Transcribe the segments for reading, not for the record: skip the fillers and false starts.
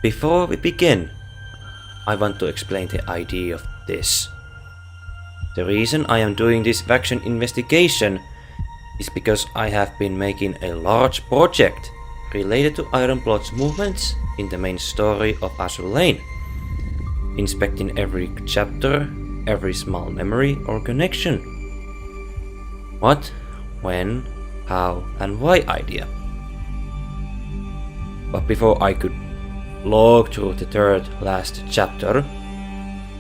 Before we begin, I want to explain the idea of this. The reason I am doing this faction investigation is because I have been making a large project related to Ironblood's movements in the main story of Azur Lane, inspecting every chapter, every small memory or connection. What, when, how and why idea. But before I could log through the third last chapter,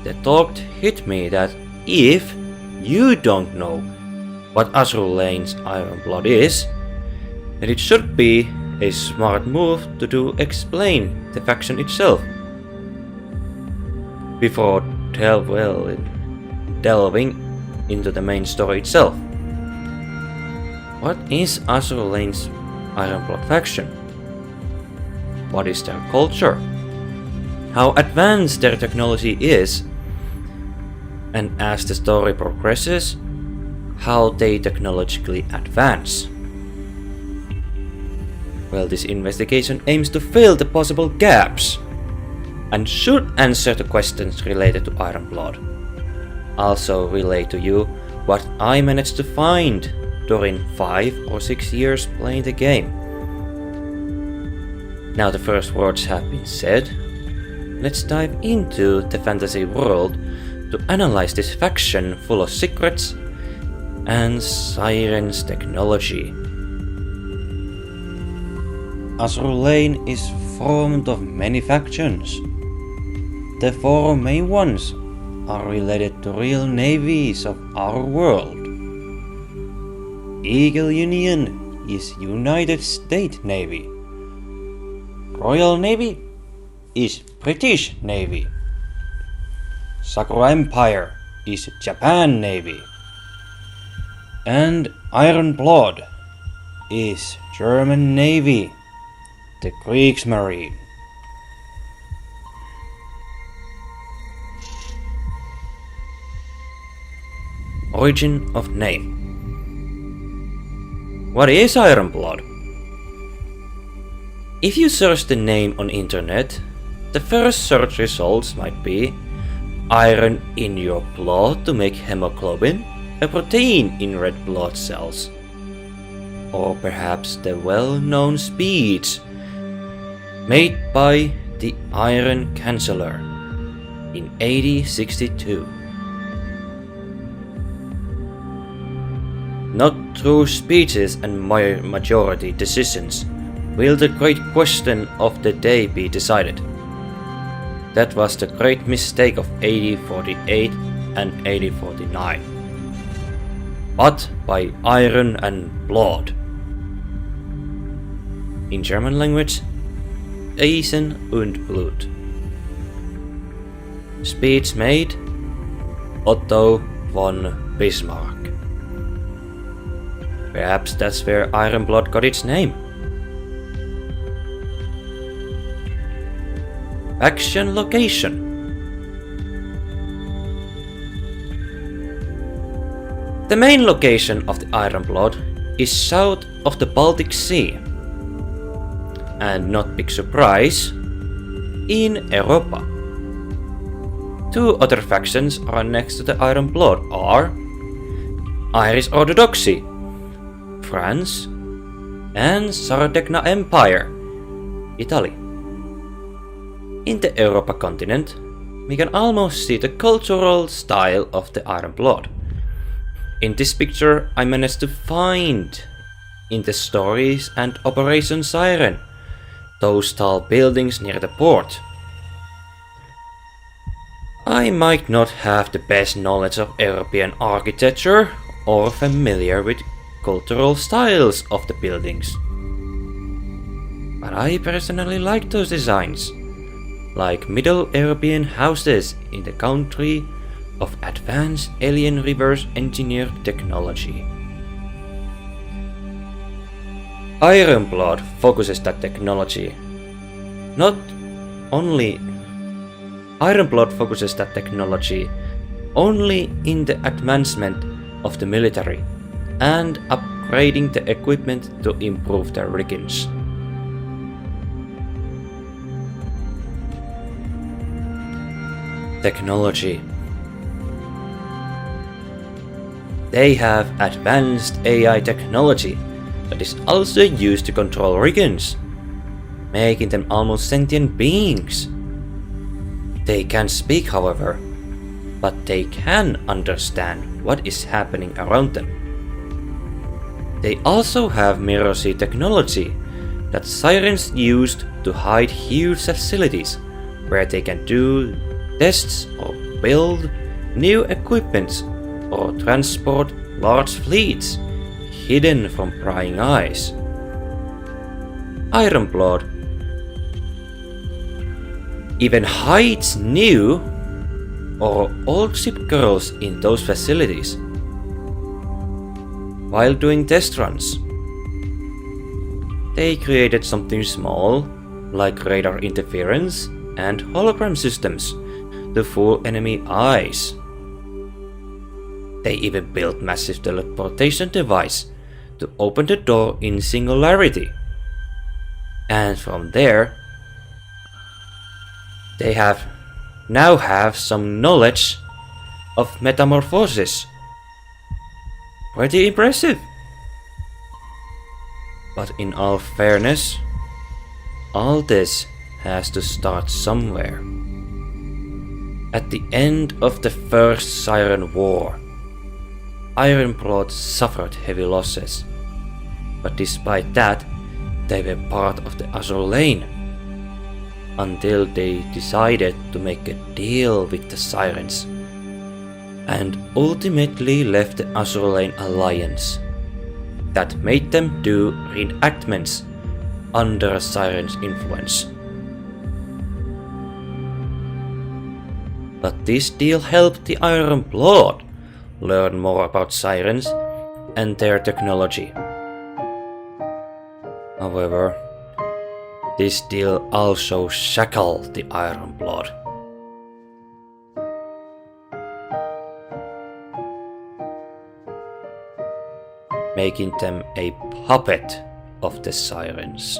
the thought hit me that if you don't know what Azur Lane's Ironblood is, then it should be a smart move to explain the faction itself. Before delving into the main story itself. What is Azur Lane's Ironblood faction? What is their culture? How advanced their technology is? And as the story progresses, how they technologically advance. Well, this investigation aims to fill the possible gaps and should answer the questions related to Ironblood. Also relay to you what I managed to find during 5 or 6 years playing the game. Now the first words have been said, let's dive into the fantasy world to analyze this faction full of secrets and sirens technology. Azur Lane is formed of many factions. The 4 main ones are related to real navies of our world. Eagle Union is United States Navy. Royal Navy is British Navy. Sakura Empire is Japan Navy. And Ironblood is German Navy, the Kriegsmarine. Origin of name. What is Ironblood? If you search the name on internet, the first search results might be iron in your blood to make hemoglobin, a protein in red blood cells. Or perhaps the well-known speech made by the Iron Chancellor in 1862. Not through speeches and majority decisions will the great question of the day be decided. That was the great mistake of 1848 and 1849. But by iron and blood. In German language, Eisen und Blut. Speech made Otto von Bismarck. Perhaps that's where Ironblood got its name. Faction location. The main location of the Ironblood is south of the Baltic Sea. And not big surprise, in Europa. 2 other factions are next to the Ironblood are Irish Orthodoxy, France, and Sardegna Empire, Italy. In the Europa continent, we can almost see the cultural style of the Ironblood. In this picture, I managed to find in the stories and Operation Siren, those tall buildings near the port. I might not have the best knowledge of European architecture or familiar with cultural styles of the buildings, but I personally like those designs, like Middle European houses in the country of advanced alien reverse engineered technology. Ironblood focuses that technology. Ironblood focuses that technology only in the advancement of the military and upgrading the equipment to improve their riggings. Technology. They have advanced AI technology that is also used to control Riggins, making them almost sentient beings. They can't speak, however, but they can understand what is happening around them. They also have mirror-see technology that sirens used to hide huge facilities where they can do tests or build new equipment or transport large fleets hidden from prying eyes. Ironblood even hides new or old ship girls in those facilities while doing test runs. They created something small, like radar interference and hologram systems to fool enemy eyes. They even built massive teleportation device to open the door in singularity. And from there, they now have some knowledge of metamorphosis. Pretty impressive. But in all fairness, all this has to start somewhere. At the end of the First Siren War, Ironblood suffered heavy losses, but despite that, they were part of the Azur Lane, until they decided to make a deal with the Sirens, and ultimately left the Azur Lane alliance. That made them do reenactments under a Siren's influence. But this deal helped the Ironblood learn more about Sirens and their technology. However, this deal also shackled the Ironblood. Making them a puppet of the Sirens.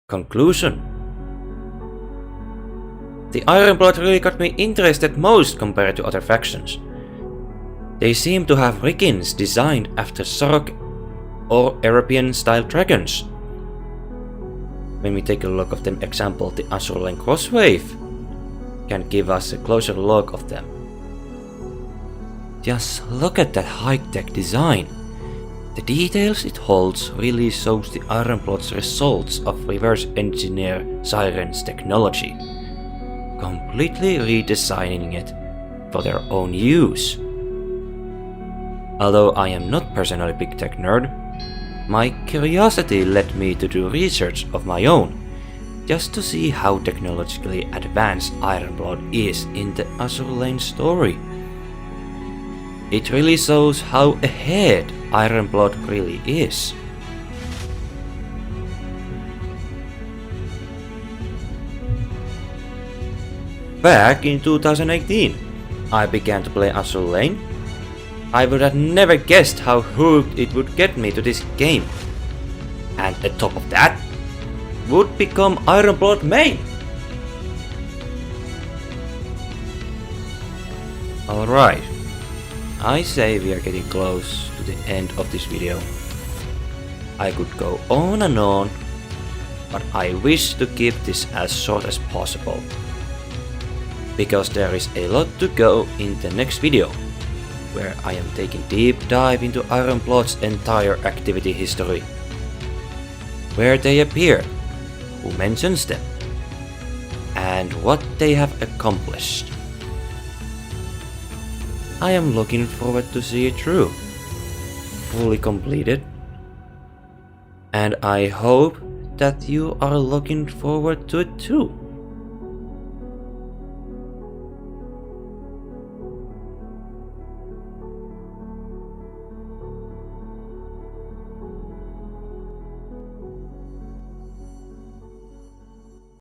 Conclusion. The Ironblood really got me interested most compared to other factions. They seem to have riggings designed after Sorok or European style dragons. When we take a look of them, example the Azur Lane Crosswave can give us a closer look of them. Just look at that high-tech design. The details it holds really shows the Ironblood's results of reverse engineer Sirens technology, completely redesigning it for their own use. Although I am not personally a big tech nerd, my curiosity led me to do research of my own, just to see how technologically advanced Ironblood is in the Azur Lane story. It really shows how ahead Ironblood really is. Back in 2018, I began to play Azur Lane. I would have never guessed how hooked it would get me to this game. And on top of that, would become Ironblood main. Alright. I say we are getting close to the end of this video. I could go on and on, but I wish to keep this as short as possible, because there is a lot to go in the next video, where I am taking deep dive into Ironblood's entire activity history, where they appear, who mentions them, and what they have accomplished. I am looking forward to see it through, fully completed, and I hope that you are looking forward to it too.